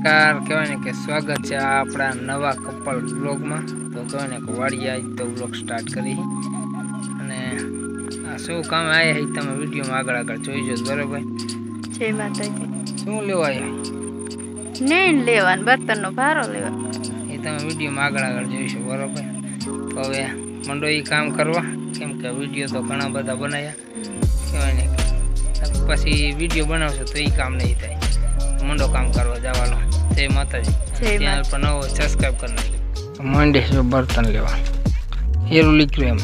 નમસ્કાર કહેવાય ને કે સ્વાગત છે આપણા નવા કપલ બ્લોગમાં. તો કહેવાય ને કે વાડીએ આજ તો બ્લોગ સ્ટાર્ટ કરી અને આ શું કામ આવ્યા તમે વિડીયોમાં આગળ જોઈજો બરાબર. જય માતાજી. શું લેવા આવ્યા? નેણ લેવાનું બર્તનનો ભારો લેવા. એ તમે વિડીયોમાં આગળ જોઈશું બરાબર. તો હવે મંડો એ કામ કરવા, કેમ કે વિડીયો તો ઘણા બધા બનાવ્યા કહેવાય ને પછી વિડીયો બનાવશો તો એ કામ નહીં થાય. મંડો કામ કરવા જવાનો. જય માતાજી. ચેનલ પર નવો સબસ્ક્રાઈબ કરી નાખજો. મંડે જો બર્તન લેવા હેરું લીકરું એમ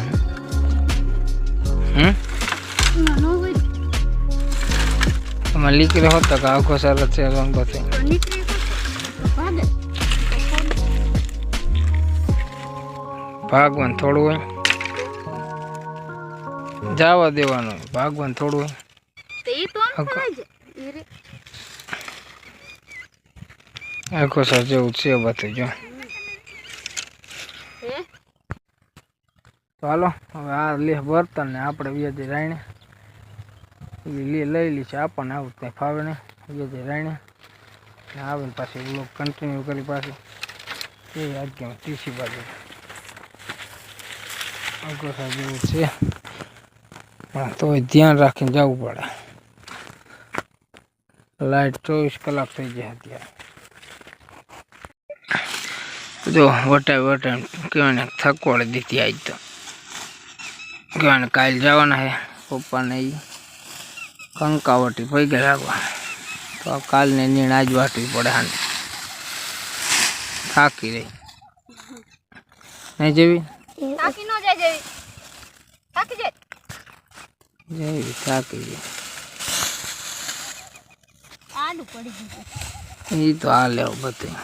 એમાં લીકરે હોતા કે આખો સરસ છે પછી ભાગવાન થોડું હોય જવા દેવાનું, ભાગવાન થોડું હોય આખો સર જેવું છે બધું જો. તો હાલો હવે આ લે બર્તન ને આપણે વ્યાજે રાયણે લઈ લી છે આપણને આવું કંઈ ફાવે ને વ્યાજે રાયણે આવે ને પાછી લોક કન્ટિન્યુ કરી પાછું એ આજ્ઞામાં ત્રીસી બાજુ આખો સર જેવું છે પણ તો ધ્યાન રાખીને જવું પડે. લાઈટ 24 કલાક થઈ જાય અત્યારે જો વટાય કહેવાય ને થકવાડી દીધી આજ તો કહેવાય ને કાલે જવાના છે પપ્પાને એ કંકાવટી પૈકી રાખવા તો કાલને નીણ આજ વાટવી પડે. હા થાકી રહી નહીં જેવી થાકી જાય એ તો આ લેવું બધું